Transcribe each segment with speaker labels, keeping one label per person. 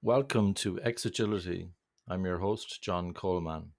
Speaker 1: Welcome to Agility. I'm your host, John Coleman.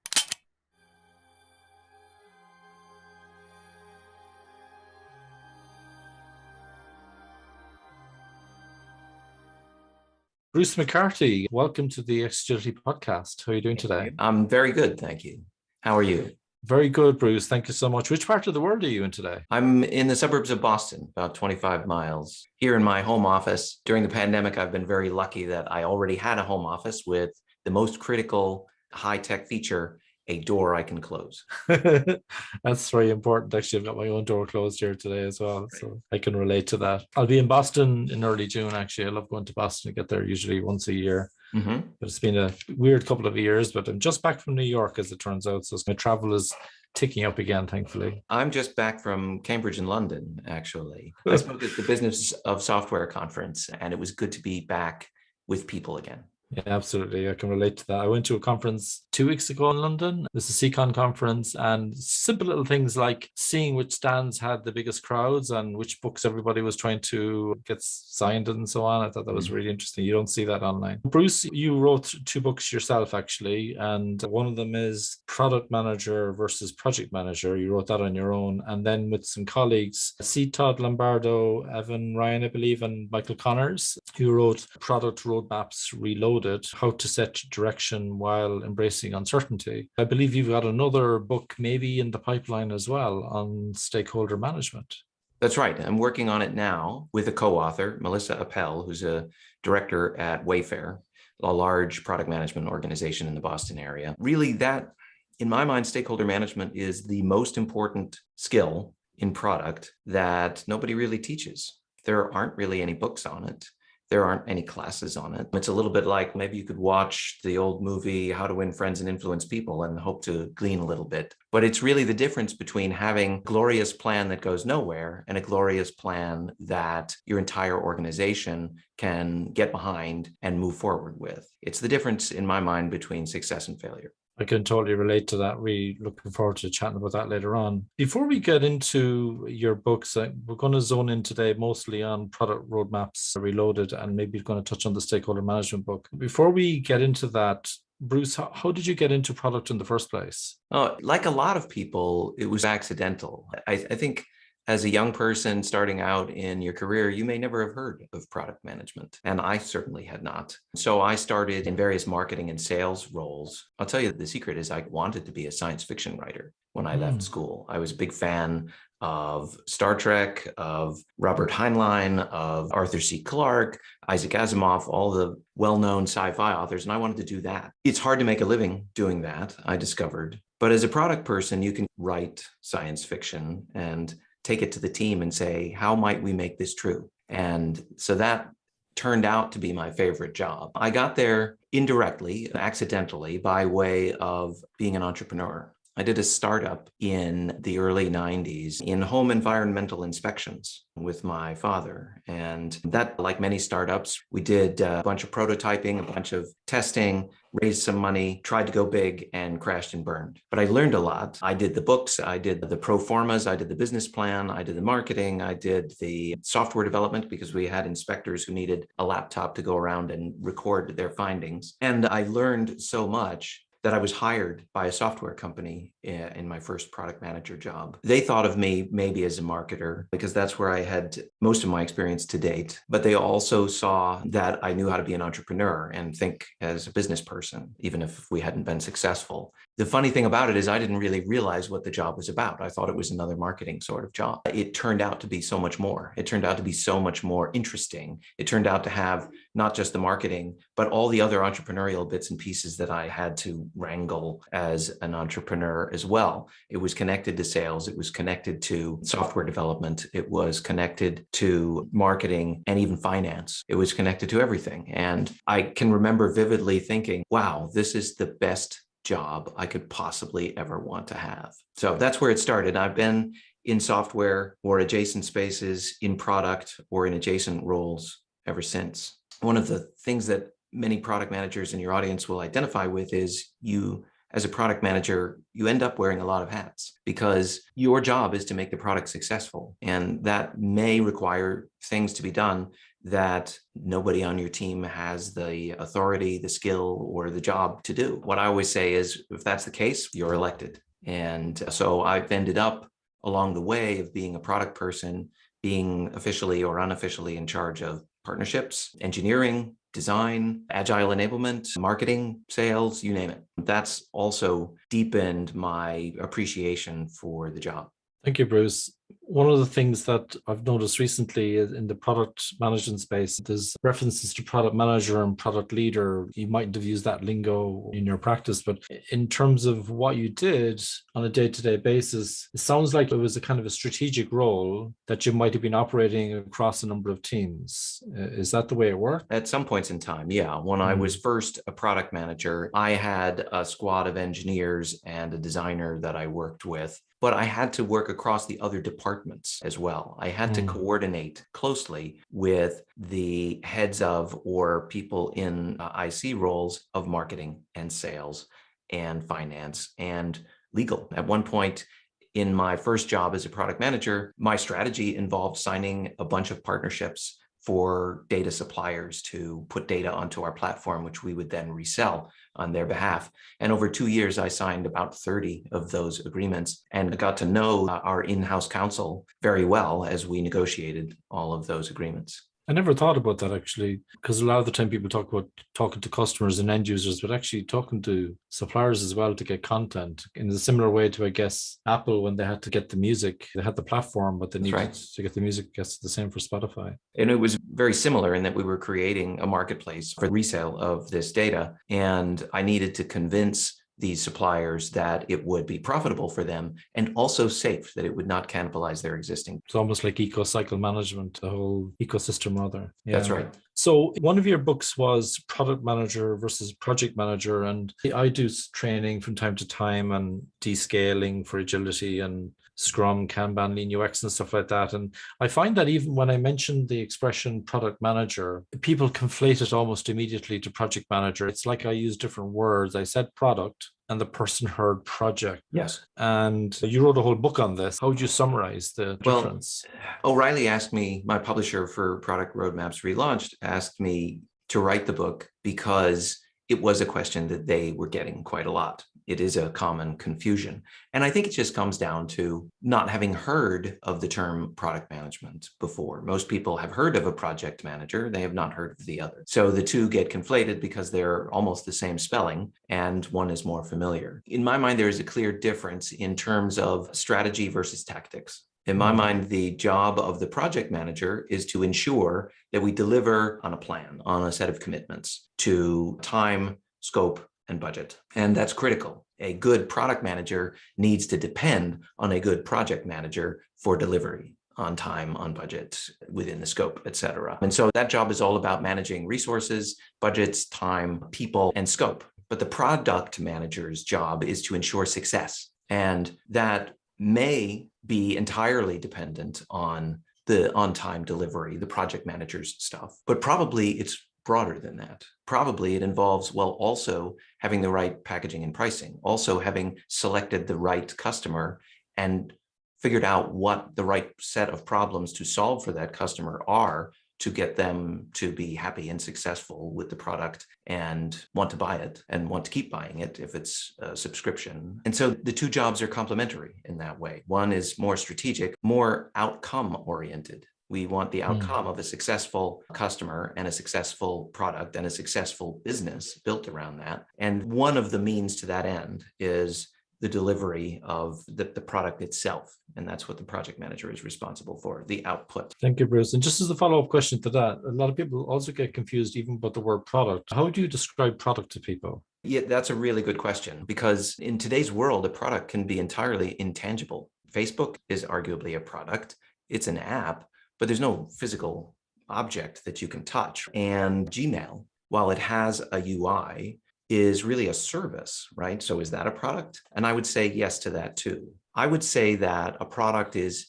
Speaker 1: Bruce McCarthy, welcome to the Agility podcast. How are you doing today?
Speaker 2: I'm very good, thank you. How are you?
Speaker 1: Very good, Bruce. Thank you so much. Which part of the world are you in today?
Speaker 2: I'm in the suburbs of Boston, about 25 miles. Here in my home office. During the pandemic, I've been very lucky that I already had a home office with the most critical high-tech feature, a door I can close.
Speaker 1: That's very important. Actually, I've got my own door closed here today as well, so I can relate to that. I'll be in Boston in early June, actually. I love going to Boston. I get there usually once a year. But it's been a weird couple of years, but I'm just back from New York, as it turns out. So my travel is ticking up again, thankfully.
Speaker 2: I'm just back from Cambridge and London, actually. I spoke at the Business of Software conference, and it was good to be back with people again.
Speaker 1: Yeah, absolutely. I can relate to that. I went to a conference 2 weeks ago in London. This is a CCon conference, and simple little things like seeing which stands had the biggest crowds and which books everybody was trying to get signed and so on. I thought that was really interesting. You don't see that online. Bruce, you wrote 2 books yourself, actually, and one of them is Product Manager versus Project Manager. You wrote that on your own. And then with some colleagues, C Todd Lombardo, Evan Ryan, I believe, and Michael Connors, who wrote Product Roadmaps Reloaded, how to set direction while embracing uncertainty. I believe you've got another book maybe in the pipeline as well on stakeholder management.
Speaker 2: That's right. I'm working on it now with a co-author, Melissa Appel, who's a director at Wayfair, a large product management organization in the Boston area. Really, that, in my mind, stakeholder management is the most important skill in product that nobody really teaches. There aren't really any books on it. There aren't any classes on it. It's a little bit like maybe you could watch the old movie, How to Win Friends and Influence People, and hope to glean a little bit. But it's really the difference between having a glorious plan that goes nowhere and a glorious plan that your entire organization can get behind and move forward with. It's the difference, in my mind, between success and failure.
Speaker 1: I can totally relate to that. We're looking forward to chatting about that later on. Before we get into your books, we're going to zone in today mostly on Product Roadmaps Reloaded, and maybe we're going to touch on the stakeholder management book. Before we get into that, Bruce, how did you get into product in the first place?
Speaker 2: Oh, like a lot of people, it was accidental. I think as a young person starting out in your career, you may never have heard of product management, and I certainly had not. So I started in various marketing and sales roles. I'll tell you, the secret is I wanted to be a science fiction writer when I left school. I was a big fan of Star Trek, of Robert Heinlein, of Arthur C. Clarke, Isaac Asimov, all the well-known sci-fi authors, and I wanted to do that. It's hard to make a living doing that, I discovered. But as a product person, you can write science fiction and take it to the team and say, how might we make this true? And so that turned out to be my favorite job. I got there indirectly, accidentally, by way of being an entrepreneur. I did a startup in the early 90s in home environmental inspections with my father. And that, like many startups, we did a bunch of prototyping, a bunch of testing, raised some money, tried to go big, and crashed and burned. But I learned a lot. I did the books, I did the pro formas, I did the business plan, I did the marketing, I did the software development because we had inspectors who needed a laptop to go around and record their findings. And I learned so much that I was hired by a software company in my first product manager job. They thought of me maybe as a marketer because that's where I had most of my experience to date, but they also saw that I knew how to be an entrepreneur and think as a business person, even if we hadn't been successful. The funny thing about it is I didn't really realize what the job was about. I thought it was another marketing sort of job. It turned out to be so much more. It turned out to be so much more interesting. It turned out to have not just the marketing, but all the other entrepreneurial bits and pieces that I had to wrangle as an entrepreneur as well. It was connected to sales. It was connected to software development. It was connected to marketing and even finance. It was connected to everything. And I can remember vividly thinking, wow, this is the best job I could possibly ever want to have. So that's where it started. I've been in software or adjacent spaces, in product or in adjacent roles ever since. One of the things that many product managers in your audience will identify with is you, as a product manager, you end up wearing a lot of hats because your job is to make the product successful. And that may require things to be done that nobody on your team has the authority, the skill, or the job to do. What I always say is, if that's the case, you're elected. And so I've ended up along the way of being a product person, being officially or unofficially in charge of partnerships, engineering, design, agile enablement, marketing, sales, you name it. That's also deepened my appreciation for the job.
Speaker 1: Thank you, Bruce. One of the things that I've noticed recently is in the product management space, there's references to product manager and product leader. You mightn't have used that lingo in your practice, but in terms of what you did on a day-to-day basis, it sounds like it was a kind of a strategic role that you might have been operating across a number of teams. Is that the way it worked?
Speaker 2: At some points in time, yeah. When I was first a product manager, I had a squad of engineers and a designer that I worked with, but I had to work across the other departments as well. I had to coordinate closely with the heads of or people in IC roles of marketing and sales and finance and legal. At one point in my first job as a product manager, my strategy involved signing a bunch of partnerships for data suppliers to put data onto our platform, which we would then resell on their behalf. And over 2 years, I signed about 30 of those agreements and got to know our in-house counsel very well as we negotiated all of those agreements.
Speaker 1: I never thought about that actually, because a lot of the time people talk about talking to customers and end users, but actually talking to suppliers as well to get content in a similar way to, I guess, Apple when they had to get the music. They had the platform, but they needed to get the music. I guess the same for Spotify.
Speaker 2: And it was very similar in that we were creating a marketplace for resale of this data. And I needed to convince these suppliers that it would be profitable for them and also safe, that it would not cannibalize their existing.
Speaker 1: It's almost like eco-cycle management, the whole ecosystem rather.
Speaker 2: Yeah. That's right.
Speaker 1: So one of your books was Product Manager versus Project Manager. And I do training from time to time and descaling for agility and Scrum, Kanban, Lean UX and stuff like that. And I find that even when I mentioned the expression product manager, people conflate it almost immediately to project manager. It's like I use different words. I said product and the person heard project.
Speaker 2: Yes.
Speaker 1: And you wrote a whole book on this. How would you summarize the difference?
Speaker 2: O'Reilly asked me, my publisher for Product Roadmaps Relaunched, asked me to write the book because it was a question that they were getting quite a lot. It is a common confusion. And I think it just comes down to not having heard of the term product management before. Most people have heard of a project manager. They have not heard of the other. So the two get conflated because they're almost the same spelling and one is more familiar. In my mind, there is a clear difference in terms of strategy versus tactics. In my mind, the job of the project manager is to ensure that we deliver on a plan, on a set of commitments to time, scope, and budget. And that's critical. A good product manager needs to depend on a good project manager for delivery on time, on budget, within the scope, et cetera. And so that job is all about managing resources, budgets, time, people, and scope. But the product manager's job is to ensure success. And that may be entirely dependent on the on-time delivery, the project manager's stuff, but probably it's broader than that. Probably it involves, also having the right packaging and pricing, also having selected the right customer and figured out what the right set of problems to solve for that customer are to get them to be happy and successful with the product and want to buy it and want to keep buying it if it's a subscription. And so the two jobs are complementary in that way. One is more strategic, more outcome oriented. We want the outcome of a successful customer and a successful product and a successful business built around that. And one of the means to that end is the delivery of the product itself. And that's what the project manager is responsible for, the output.
Speaker 1: Thank you, Bruce. And just as a follow-up question to that, a lot of people also get confused even about the word product. How do you describe product to people?
Speaker 2: Yeah, that's a really good question, because in today's world, a product can be entirely intangible. Facebook is arguably a product. It's an app, but there's no physical object that you can touch. And Gmail, while it has a UI, is really a service, right? So is that a product? And I would say yes to that too. I would say that a product is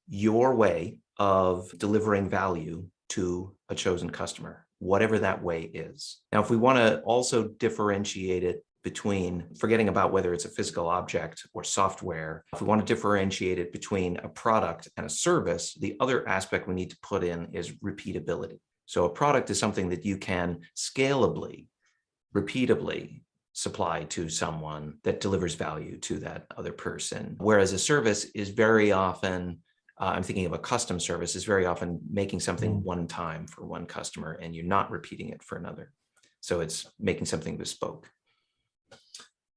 Speaker 2: your way of delivering value to a chosen customer, whatever that way is. Now, if we want to also differentiate it between, forgetting about whether it's a physical object or software, if we want to differentiate it between a product and a service, the other aspect we need to put in is repeatability. So a product is something that you can scalably, repeatably supply to someone that delivers value to that other person. Whereas a service is very often, I'm thinking of a custom service, is very often making something one time for one customer and you're not repeating it for another. So it's making something bespoke.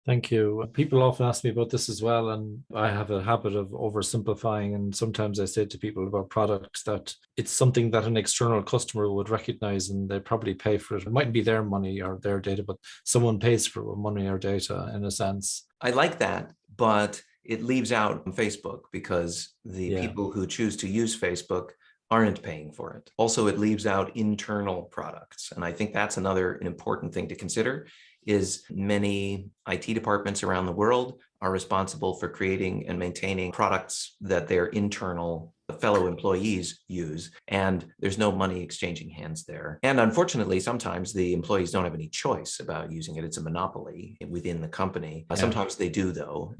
Speaker 1: Thank you. People often ask me about this as well, and I have a habit of oversimplifying. And sometimes I say to people about products that it's something that an external customer would recognize and they probably pay for it. It mightn't be their money or their data, but someone pays for money or data in a sense.
Speaker 2: I like that, but it leaves out Facebook because the people who choose to use Facebook aren't paying for it. Also, it leaves out internal products. And I think that's another important thing to consider is many IT departments around the world are responsible for creating and maintaining products that their internal fellow employees use, and there's no money exchanging hands there. And unfortunately, sometimes the employees don't have any choice about using it. It's a monopoly within the company. Sometimes they do, though.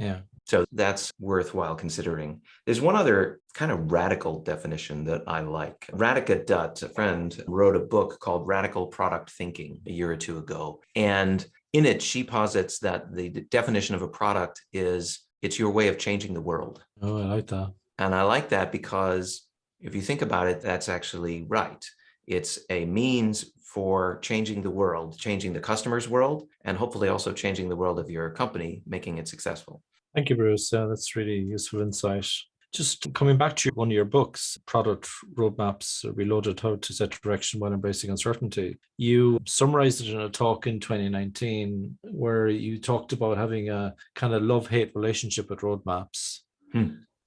Speaker 2: So that's worthwhile considering. There's one other kind of radical definition that I like. Radhika Dutt, a friend, wrote a book called Radical Product Thinking a year or two ago. And in it, she posits that the definition of a product is it's your way of changing the world.
Speaker 1: Oh, I like that.
Speaker 2: And I like that because if you think about it, that's actually right. It's a means for changing the world, changing the customer's world, and hopefully also changing the world of your company, making it successful.
Speaker 1: Thank you, Bruce. That's really useful insight. Just coming back to one of your books, Product Roadmaps Reloaded, How to Set Direction While Embracing Uncertainty. You summarized it in a talk in 2019 where you talked about having a kind of love-hate relationship with roadmaps.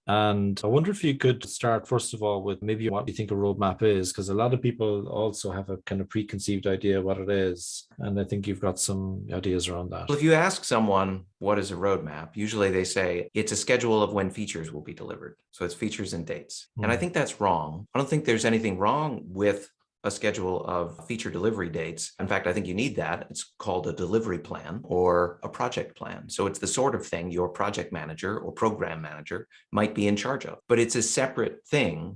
Speaker 1: And I wonder if you could start, first of all, with maybe what you think a roadmap is, because a lot of people also have a kind of preconceived idea of what it is. And I think you've got some ideas around that.
Speaker 2: Well, if you ask someone, what is a roadmap? Usually they say it's a schedule of when features will be delivered. So it's features and dates. And I think that's wrong. I don't think there's anything wrong with a schedule of feature delivery dates. In fact, I think you need that. It's called a delivery plan or a project plan. So it's the sort of thing your project manager or program manager might be in charge of. But it's a separate thing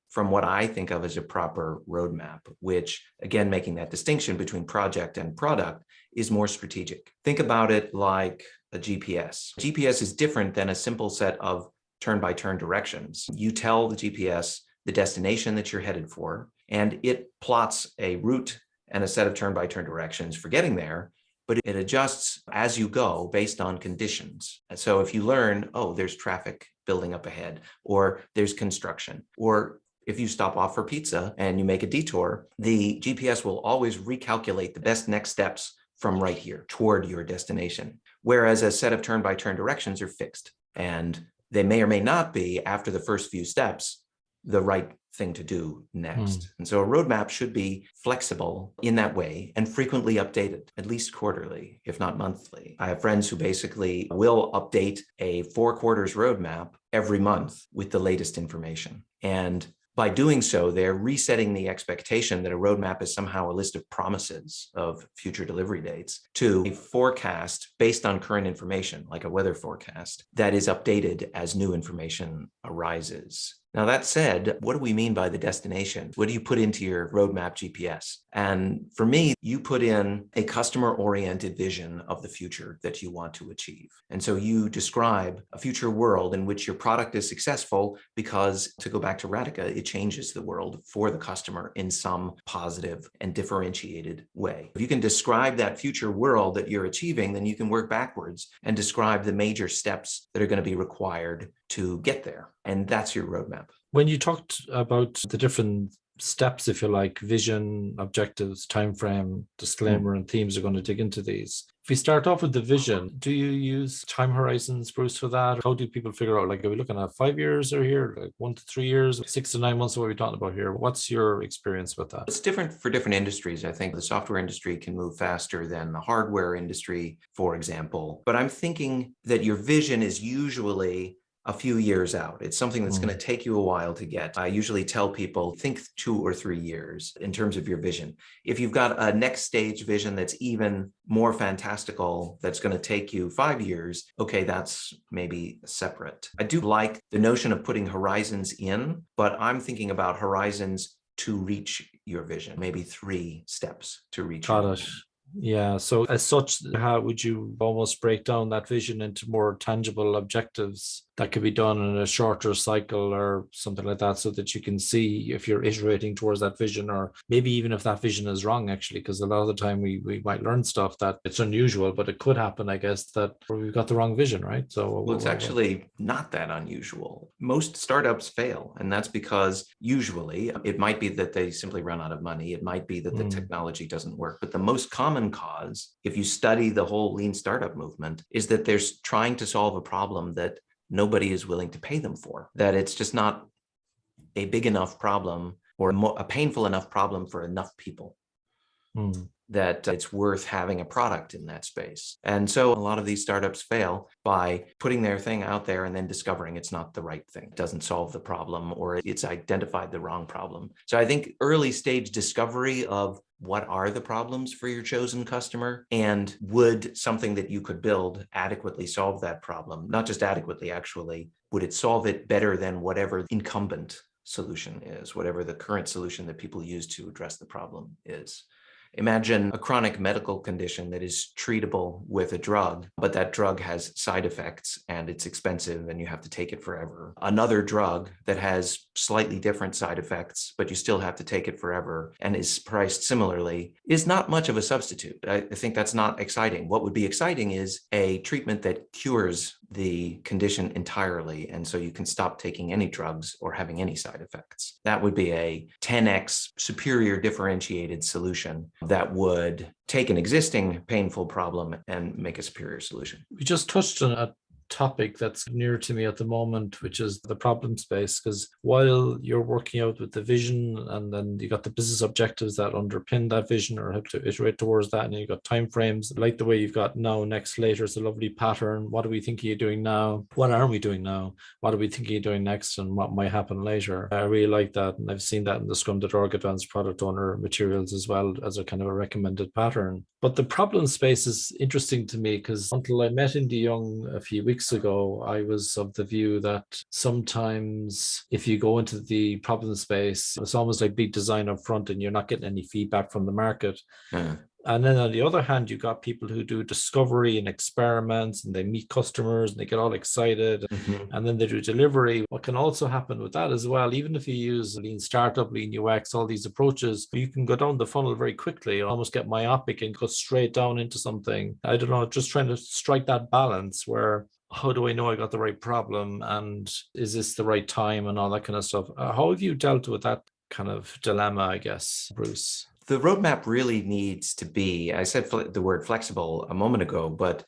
Speaker 2: from what I think of as a proper roadmap, which, again, making that distinction between project and product is more strategic. Think about it like a GPS. GPS is different than a simple set of turn-by-turn directions. You tell the GPS the destination that you're headed for, and it plots a route and a set of turn-by-turn directions for getting there, but it adjusts as you go based on conditions. And so if you learn, oh, there's traffic building up ahead, or there's construction, or if you stop off for pizza and you make a detour, the GPS will always recalculate the best next steps from right here toward your destination. Whereas a set of turn-by-turn directions are fixed, and they may or may not be, after the first few steps, the right thing to do next. And so a roadmap should be flexible in that way and frequently updated, at least quarterly, if not monthly. I have friends who basically will update a 4 quarters roadmap every month with the latest information. And by doing so, they're resetting the expectation that a roadmap is somehow a list of promises of future delivery dates to a forecast based on current information, like a weather forecast, that is updated as new information arises. Now, that said, what do we mean by the destination? What do you put into your roadmap GPS? And for me, you put in a customer-oriented vision of the future that you want to achieve. And so you describe a future world in which your product is successful because, to go back to Radhika, it changes the world for the customer in some positive and differentiated way. If you can describe that future world that you're achieving, then you can work backwards and describe the major steps that are going to be required to get there. And that's your roadmap.
Speaker 1: When you talked about the different steps, if you like, vision, objectives, time frame, disclaimer, and themes, are going to dig into these. If we start off with the vision, do you use time horizons, Bruce, for that? How do people figure out, like, are we looking at 5 years or here, like 1 to 3 years, 6 to 9 months? What are we talking about here? What's your experience with that?
Speaker 2: It's different for different industries. I think the software industry can move faster than the hardware industry, for example. But I'm thinking that your vision is usually a few years out. It's something that's going to take you a while to get. I usually tell people, think 2 or 3 years in terms of your vision. If you've got a next stage vision that's even more fantastical, that's going to take you 5 years, okay, that's maybe separate. I do like the notion of putting horizons in, but I'm thinking about horizons to reach your vision, maybe 3 steps to reach your
Speaker 1: Got it.
Speaker 2: vision.
Speaker 1: Yeah. So as such, how would you almost break down that vision into more tangible objectives that could be done in a shorter cycle or something like that, so that you can see if you're iterating towards that vision, or maybe even if that vision is wrong, actually, because a lot of the time we might learn stuff that it's unusual, but it could happen, I guess, that we've got the wrong vision, right? So
Speaker 2: Well, it's actually not that unusual. Most startups fail, and that's because usually it might be that they simply run out of money. It might be that the technology doesn't work. But the most common cause, if you study the whole lean startup movement, is that they're trying to solve a problem that nobody is willing to pay them for, that it's just not a big enough problem or a painful enough problem for enough people. That it's worth having a product in that space. And so a lot of these startups fail by putting their thing out there and then discovering it's not the right thing. It doesn't solve the problem, or it's identified the wrong problem. So I think early stage discovery of what are the problems for your chosen customer, and would something that you could build adequately solve that problem? Not just adequately, actually, would it solve it better than whatever incumbent solution is, whatever the current solution that people use to address the problem is? Imagine a chronic medical condition that is treatable with a drug, but that drug has side effects and it's expensive and you have to take it forever. Another drug that has slightly different side effects, but you still have to take it forever and is priced similarly, is not much of a substitute. I think that's not exciting. What would be exciting is a treatment that cures the condition entirely, and so you can stop taking any drugs or having any side effects. That would be a 10x superior differentiated solution that would take an existing painful problem and make a superior solution.
Speaker 1: We just touched on a topic that's near to me at the moment, which is the problem space, because while you're working out with the vision, and then you got the business objectives that underpin that vision or help to iterate towards that, and you got time frames like the way you've got now, next, later. It's a lovely pattern. What are we thinking of doing now? What aren't we doing now? What are we thinking of doing next, and what might happen later? I really like that, and I've seen that in the Scrum.org Advanced Product Owner materials as well, as a kind of a recommended pattern. But the problem space is interesting to me, because until I met Indy Young a few weeks ago, I was of the view that sometimes if you go into the problem space, it's almost like big design up front and you're not getting any feedback from the market. And then on the other hand, you got people who do discovery and experiments, and they meet customers and they get all excited, and then they do delivery. What can also happen with that as well, even if you use lean startup, lean UX, all these approaches, you can go down the funnel very quickly, almost get myopic and go straight down into something. I don't know, just trying to strike that balance where, how do I know I got the right problem, and is this the right time, and all that kind of stuff. How have you dealt with that kind of dilemma, I guess, Bruce?
Speaker 2: The roadmap really needs to be, I said the word flexible a moment ago, but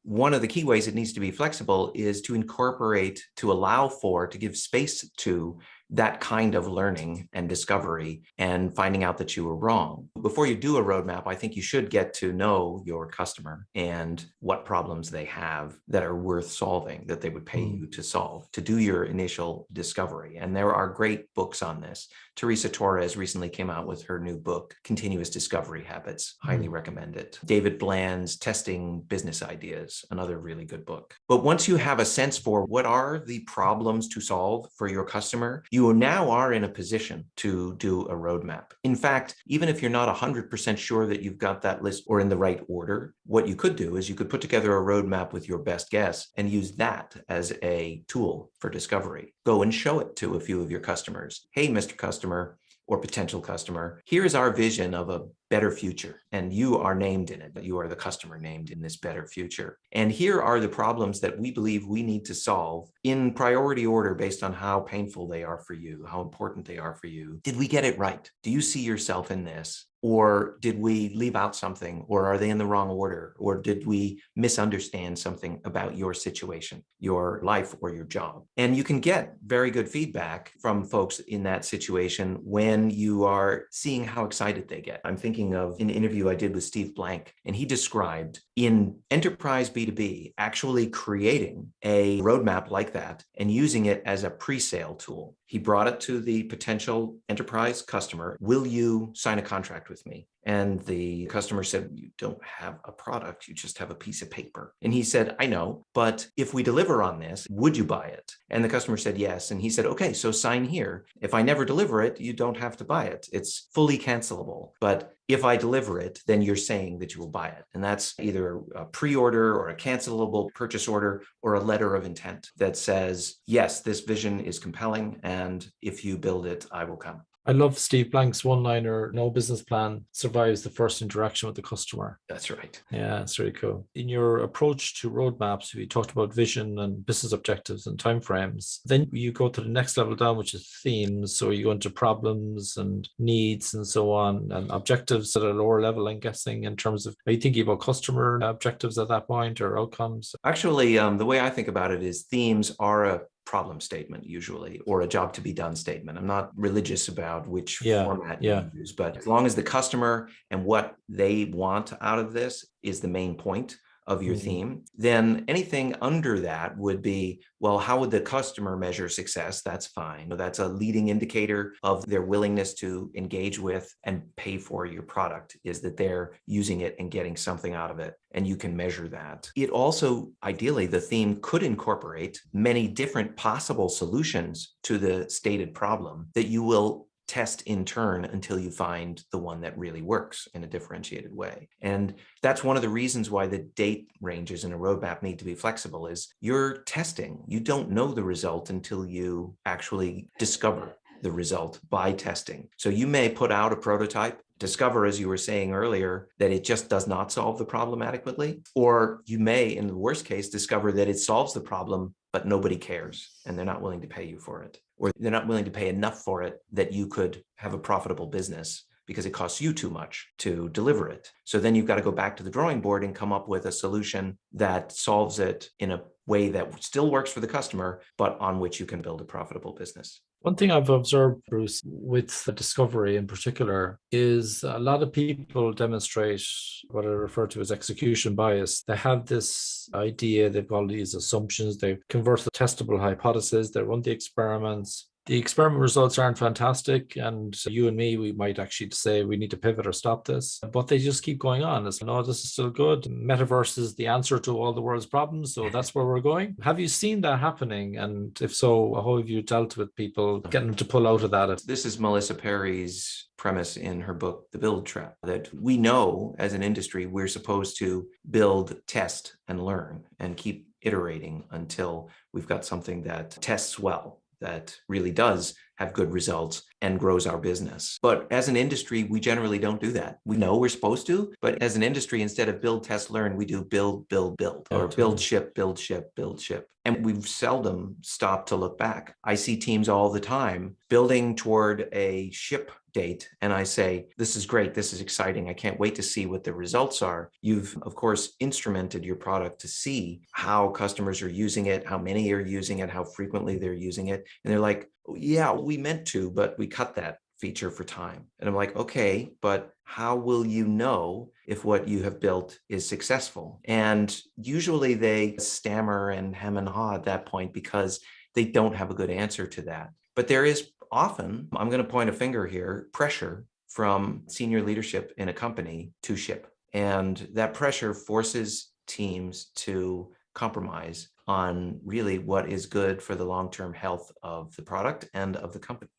Speaker 2: one of the key ways it needs to be flexible is to incorporate, to allow for, to give space to that kind of learning and discovery and finding out that you were wrong. Before you do a roadmap, I think you should get to know your customer and what problems they have that are worth solving, that they would pay you to solve, to do your initial discovery. And there are great books on this. Teresa Torres recently came out with her new book, Continuous Discovery Habits. Highly recommend it. David Bland's Testing Business Ideas, another really good book. But once you have a sense for what are the problems to solve for your customer, you now are in a position to do a roadmap. In fact, even if you're not 100% sure that you've got that list or in the right order, what you could do is you could put together a roadmap with your best guess and use that as a tool for discovery. Go and show it to a few of your customers. Hey, Mr. Customer, or potential customer, here's our vision of a better future, and you are named in it, but you are the customer named in this better future. And here are the problems that we believe we need to solve in priority order based on how painful they are for you, how important they are for you. Did we get it right? Do you see yourself in this? Or did we leave out something? Or are they in the wrong order? Or did we misunderstand something about your situation, your life, or your job? And you can get very good feedback from folks in that situation when you are seeing how excited they get. I'm thinking of an interview I did with Steve Blank, and he described in enterprise B2B actually creating a roadmap like that and using it as a pre-sale tool. He brought it to the potential enterprise customer. Will you sign a contract with me? And the customer said, you don't have a product, you just have a piece of paper. And he said, I know, but if we deliver on this, would you buy it? And the customer said, yes. And he said, okay, so sign here. If I never deliver it, you don't have to buy it. It's fully cancelable. But if I deliver it, then you're saying that you will buy it. And that's either a pre-order or a cancelable purchase order or a letter of intent that says, yes, this vision is compelling. And if you build it, I will come.
Speaker 1: I love Steve Blank's one-liner, no business plan survives the first interaction with the customer.
Speaker 2: That's right.
Speaker 1: Yeah, it's really cool. In your approach to roadmaps, we talked about vision and business objectives and timeframes. Then you go to the next level down, which is themes. So you go into problems and needs and so on, and objectives at a lower level, I'm guessing, in terms of, are you thinking about customer objectives at that point or outcomes?
Speaker 2: Actually, the way I think about it is themes are a problem statement usually, or a job to be done statement. I'm not religious about which format you use, but as long as the customer and what they want out of this is the main point of your theme, then anything under that would be, well, how would the customer measure success? That's fine. That's a leading indicator of their willingness to engage with and pay for your product, is that they're using it and getting something out of it. And you can measure that. It also, ideally, the theme could incorporate many different possible solutions to the stated problem that you will test in turn until you find the one that really works in a differentiated way. And that's one of the reasons why the date ranges in a roadmap need to be flexible, is you're testing. You don't know the result until you actually discover the result by testing. So you may put out a prototype, discover, as you were saying earlier, that it just does not solve the problem adequately, or you may, in the worst case, discover that it solves the problem, but nobody cares and they're not willing to pay you for it, or they're not willing to pay enough for it that you could have a profitable business because it costs you too much to deliver it. So then you've got to go back to the drawing board and come up with a solution that solves it in a way that still works for the customer, but on which you can build a profitable business.
Speaker 1: One thing I've observed, Bruce, with the discovery in particular, is a lot of people demonstrate what I refer to as execution bias. They have this idea, they've got all these assumptions, they convert the testable hypothesis, they run the experiments. The experiment results aren't fantastic, and you and me, we might actually say we need to pivot or stop this, but they just keep going on. It's, no, this is still good. Metaverse is the answer to all the world's problems, so that's where we're going. Have you seen that happening? And if so, how have you dealt with people getting them to pull out of that?
Speaker 2: This is Melissa Perry's premise in her book, The Build Trap, that we know as an industry, we're supposed to build, test, and learn, and keep iterating until we've got something that tests well, that really does have good results and grows our business. But as an industry, we generally don't do that. We know we're supposed to, but as an industry, instead of build, test, learn, we do build, build, build, or build, ship, build, ship, build, ship. And we've seldom stopped to look back. I see teams all the time building toward a ship date, and I say, this is great, this is exciting, I can't wait to see what the results are. You've, of course, instrumented your product to see how customers are using it, how many are using it, how frequently they're using it. And they're like, oh, yeah, we meant to, but we cut that feature for time. And I'm like, okay, but how will you know if what you have built is successful? And usually they stammer and hem and haw at that point because they don't have a good answer to that. But there is often, I'm going to point a finger here, pressure from senior leadership in a company to ship. And that pressure forces teams to compromise on really what is good for the long-term health of the product and of the company.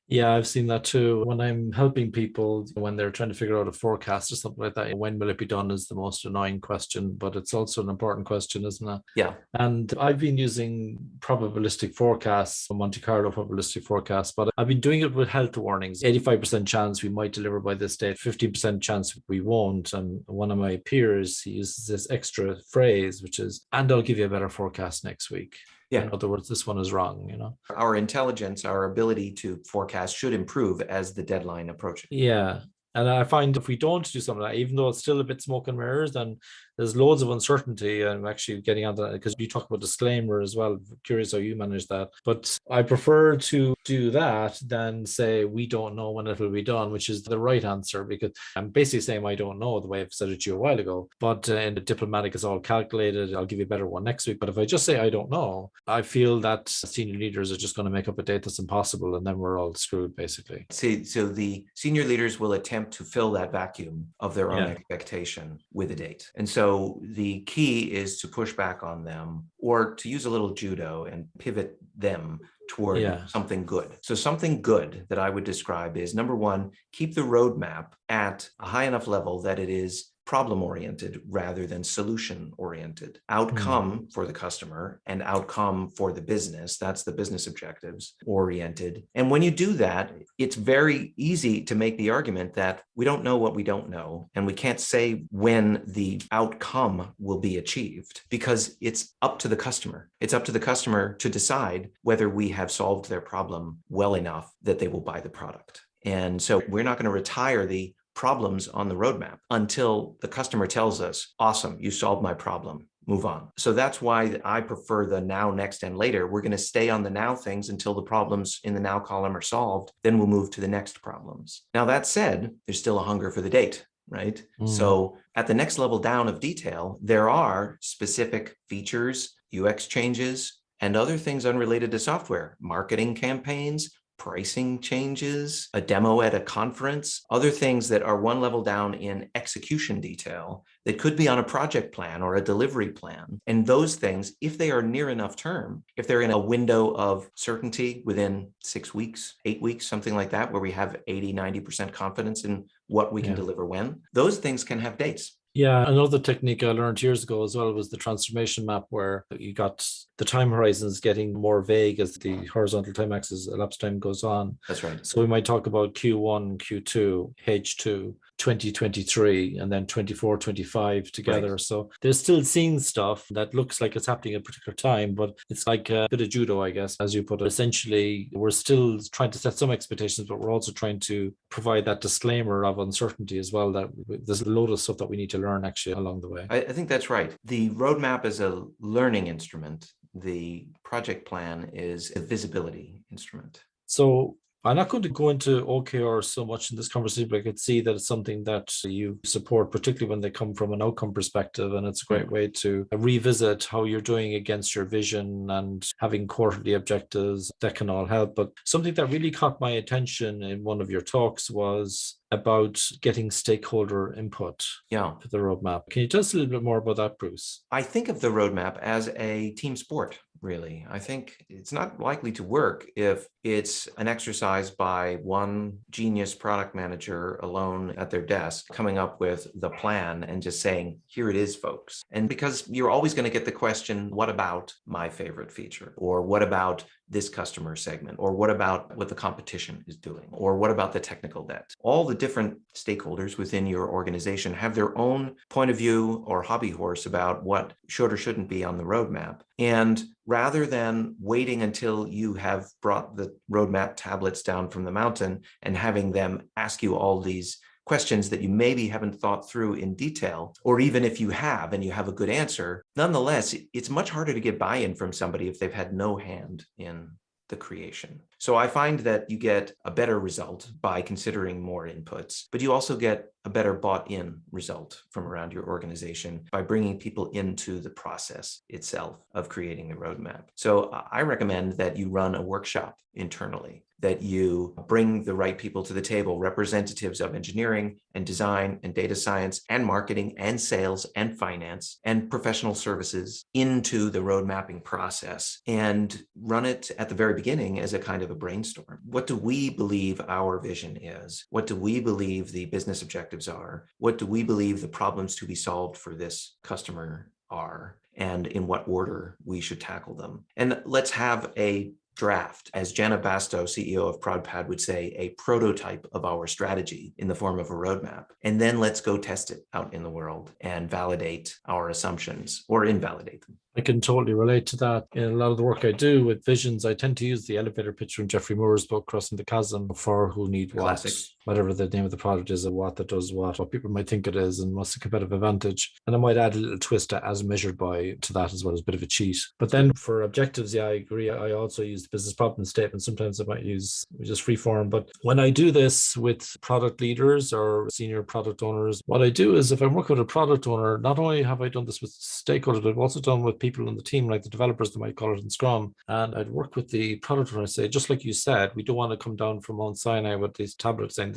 Speaker 1: Yeah, I've seen that too. When I'm helping people, when they're trying to figure out a forecast or something like that, when will it be done is the most annoying question, but it's also an important question, isn't it?
Speaker 2: Yeah.
Speaker 1: And I've been using probabilistic forecasts, Monte Carlo probabilistic forecasts, but I've been doing it with health warnings. 85% chance we might deliver by this date, 15% chance we won't. And one of my peers, he uses this extra phrase, which is, and I'll give you a better forecast next week. Yeah. In other words, this one is wrong, you know.
Speaker 2: Our intelligence, our ability to forecast should improve as the deadline approaches.
Speaker 1: Yeah. And I find if we don't do something like that, even though it's still a bit smoke and mirrors, then there's loads of uncertainty. I'm actually getting onto that because you talk about disclaimer as well. Curious how you manage that. But I prefer to do that than say we don't know when it'll be done, which is the right answer, because I'm basically saying I don't know the way I've said it to you a while ago. But in the diplomatic, it's all calculated. I'll give you a better one next week. But if I just say I don't know, I feel that senior leaders are just going to make up a date that's impossible, and then we're all screwed, basically.
Speaker 2: See, so the senior leaders will attempt to fill that vacuum of their own
Speaker 1: Yeah.
Speaker 2: expectation with a date. And so the key is to push back on them, or to use a little judo and pivot them toward
Speaker 1: Yeah.
Speaker 2: something good. So something good that I would describe is, number one, keep the roadmap at a high enough level that it is problem-oriented rather than solution-oriented. Outcome for the customer and outcome for the business, that's the business objectives oriented. And when you do that, it's very easy to make the argument that we don't know what we don't know, and we can't say when the outcome will be achieved, because it's up to the customer. It's up to the customer to decide whether we have solved their problem well enough that they will buy the product. And so we're not going to retire the problems on the roadmap until the customer tells us, awesome, you solved my problem, move on. So that's why I prefer the now, next, and later. We're going to stay on the now things until the problems in the now column are solved. Then we'll move to the next problems. Now, that said, there's still a hunger for the date, right? So at the next level down of detail, there are specific features, UX changes, and other things unrelated to software, marketing campaigns, pricing changes, a demo at a conference, other things that are one level down in execution detail that could be on a project plan or a delivery plan. And those things, if they are near enough term, if they're in a window of certainty within 6 weeks, 8 weeks, something like that, where we have 80, 90% confidence in what we can deliver when, those things can have dates.
Speaker 1: Yeah, another technique I learned years ago as well was the transformation map, where you got the time horizons getting more vague as the horizontal time axis elapsed time goes on.
Speaker 2: That's right.
Speaker 1: So we might talk about Q1, Q2, H2, 2023, and then 24, 25 together. Right. So they're still seeing stuff that looks like it's happening at a particular time, but it's like a bit of judo, I guess, as you put it. Essentially, we're still trying to set some expectations, but we're also trying to provide that disclaimer of uncertainty as well, that there's a load of stuff that we need to learn actually along the way.
Speaker 2: I think that's right. The roadmap is a learning instrument. The project plan is a visibility instrument.
Speaker 1: So I'm not going to go into OKR so much in this conversation, but I could see that it's something that you support, particularly when they come from an outcome perspective. And it's a great way to revisit how you're doing against your vision, and having quarterly objectives that can all help. But something that really caught my attention in one of your talks was about getting stakeholder input for the roadmap. Can you tell us a little bit more about that, Bruce?
Speaker 2: I think of the roadmap as a team sport, really. I think it's not likely to work if it's an exercise by one genius product manager alone at their desk coming up with the plan and just saying, here it is, folks. And because you're always going to get the question, what about my favorite feature? Or what about this customer segment? Or what about what the competition is doing? Or what about the technical debt? All the different stakeholders within your organization have their own point of view or hobby horse about what should or shouldn't be on the roadmap. And rather than waiting until you have brought the roadmap tablets down from the mountain and having them ask you all these questions that you maybe haven't thought through in detail, or even if you have and you have a good answer, nonetheless, it's much harder to get buy-in from somebody if they've had no hand in the creation. So I find that you get a better result by considering more inputs, but you also get a better bought-in result from around your organization by bringing people into the process itself of creating the roadmap. So I recommend that you run a workshop internally, that you bring the right people to the table, representatives of engineering and design and data science and marketing and sales and finance and professional services into the road mapping process, and run it at the very beginning as a kind of a brainstorm. What do we believe our vision is? What do we believe the business objectives are? What do we believe the problems to be solved for this customer are? And in what order we should tackle them? And let's have a draft, as Jana Basto, CEO of ProdPad, would say, a prototype of our strategy in the form of a roadmap. And then let's go test it out in the world and validate our assumptions or invalidate them.
Speaker 1: I can totally relate to that. In a lot of the work I do with visions, I tend to use the elevator pitch from Jeffrey Moore's book, Crossing the Chasm, for who need what,
Speaker 2: Classic.
Speaker 1: whatever the name of the product is, or what that does what people might think it is, and what's the competitive advantage. And I might add a little twist as measured by to that as well as a bit of a cheat. But then for objectives, yeah, I agree. I also use the business problem statement. Sometimes I might use just free form. But when I do this with product leaders or senior product owners, what I do is if I'm working with a product owner, not only have I done this with stakeholders, but I've also done with people on the team, like the developers, they might call it in Scrum. And I'd work with the product owner and say, just like you said, we don't want to come down from Mount Sinai with these tablets saying,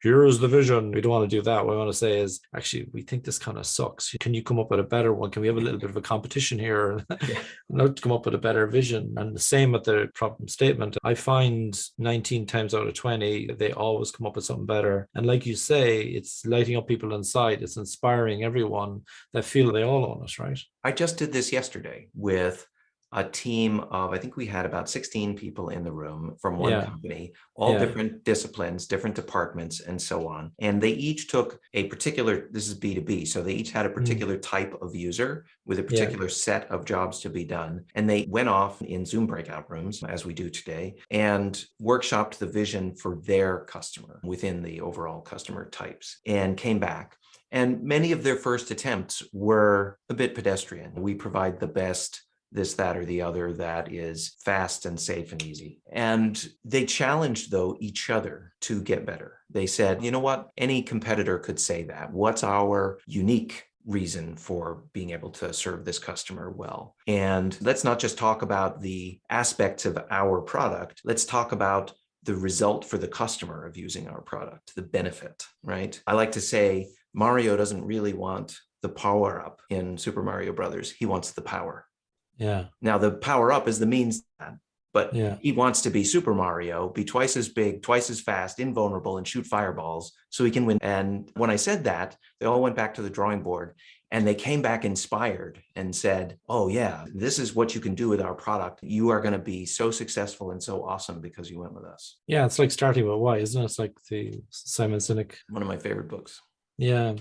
Speaker 1: here's the vision. We don't want to do that. What I want to say is, actually, we think this kind of sucks. Can you come up with a better one? Can we have a little bit of a competition here? Not to come up with a better vision. And the same with the problem statement. I find 19 times out of 20, they always come up with something better. And like you say, it's lighting up people inside. It's inspiring everyone that feel they all own it, right?
Speaker 2: I just did this yesterday with a team of, I think we had about 16 people in the room from one company, all different disciplines, different departments, and so on. And they each took a particular, this is B2B, so they each had a particular type of user with a particular set of jobs to be done. And they went off in Zoom breakout rooms, as we do today, and workshopped the vision for their customer within the overall customer types, and came back. And many of their first attempts were a bit pedestrian. We provide the best this, that, or the other that is fast and safe and easy. And they challenged, though, each other to get better. They said, you know what? Any competitor could say that. What's our unique reason for being able to serve this customer well? And let's not just talk about the aspects of our product. Let's talk about the result for the customer of using our product, the benefit, right? I like to say Mario doesn't really want the power up in Super Mario Brothers. He wants the power.
Speaker 1: Yeah.
Speaker 2: Now the power up is the means, but he wants to be Super Mario, be twice as big, twice as fast, invulnerable, and shoot fireballs so he can win. And when I said that, they all went back to the drawing board and they came back inspired and said, oh yeah, this is what you can do with our product. You are going to be so successful and so awesome because you went with us.
Speaker 1: Yeah, it's like starting with why, isn't it? It's like the Simon Sinek.
Speaker 2: One of my favorite books.
Speaker 1: Yeah.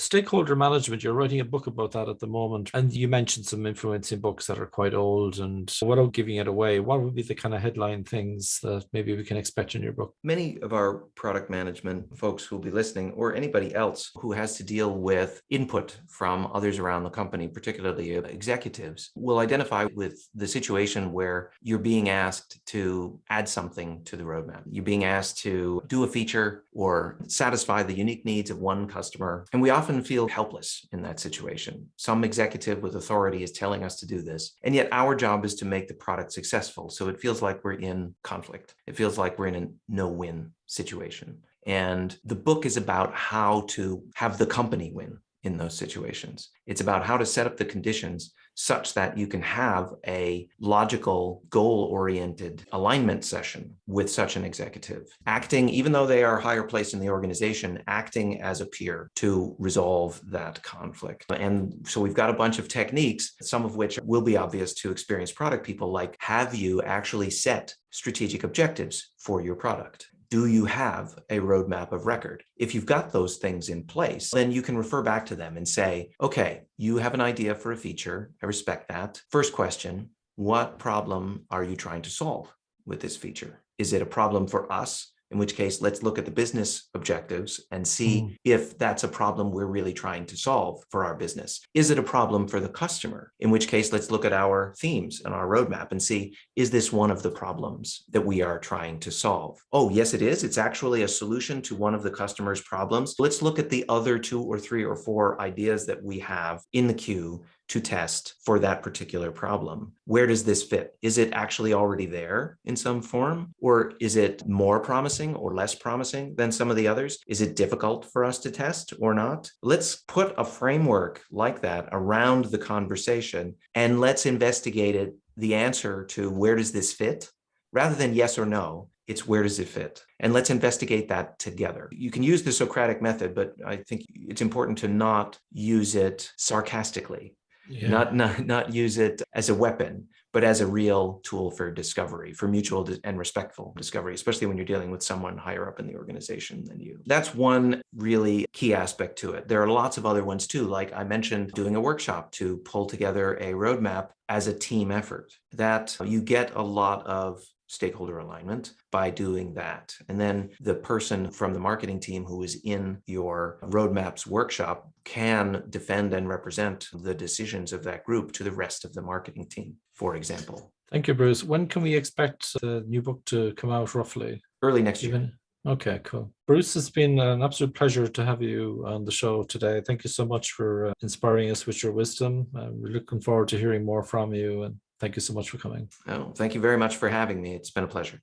Speaker 1: Stakeholder management, you're writing a book about that at the moment. And you mentioned some influencing books that are quite old. And without giving it away, what would be the kind of headline things that maybe we can expect in your book?
Speaker 2: Many of our product management folks who will be listening, or anybody else who has to deal with input from others around the company, particularly executives, will identify with the situation where you're being asked to add something to the roadmap. You're being asked to do a feature or satisfy the unique needs of one customer. And we often feel helpless in that situation. Some executive with authority is telling us to do this, and yet our job is to make the product successful. So it feels like we're in conflict. It feels like we're in a no-win situation. And the book is about how to have the company win in those situations. It's about how to set up the conditions such that you can have a logical, goal-oriented alignment session with such an executive, acting, even though they are higher placed in the organization, acting as a peer to resolve that conflict. And so we've got a bunch of techniques, some of which will be obvious to experienced product people, like, have you actually set strategic objectives for your product? Do you have a roadmap of record? If you've got those things in place, then you can refer back to them and say, okay, you have an idea for a feature. I respect that. First question, what problem are you trying to solve with this feature? Is it a problem for us? In which case, let's look at the business objectives and see if that's a problem we're really trying to solve for our business. Is it a problem for the customer? In which case, let's look at our themes and our roadmap and see, is this one of the problems that we are trying to solve? Oh, yes, it is. It's actually a solution to one of the customer's problems. Let's look at the other 2 or 3 or 4 ideas that we have in the queue to test for that particular problem. Where does this fit? Is it actually already there in some form? Or is it more promising or less promising than some of the others? Is it difficult for us to test or not? Let's put a framework like that around the conversation and let's investigate it, the answer to where does this fit? Rather than yes or no, it's where does it fit? And let's investigate that together. You can use the Socratic method, but I think it's important to not use it sarcastically. Not use it as a weapon, but as a real tool for discovery, for mutual and respectful discovery, especially when you're dealing with someone higher up in the organization than you. That's one really key aspect to it. There are lots of other ones too, like I mentioned, doing a workshop to pull together a roadmap as a team effort. That you get a lot of stakeholder alignment by doing that. And then the person from the marketing team who is in your roadmaps workshop can defend and represent the decisions of that group to the rest of the marketing team, for example.
Speaker 1: Thank you, Bruce. When can we expect the new book to come out roughly?
Speaker 2: Early next year.
Speaker 1: Okay, cool. Bruce, it's been an absolute pleasure to have you on the show today. Thank you so much for inspiring us with your wisdom. We're looking forward to hearing more from you, and thank you so much for coming.
Speaker 2: Oh, thank you very much for having me. It's been a pleasure.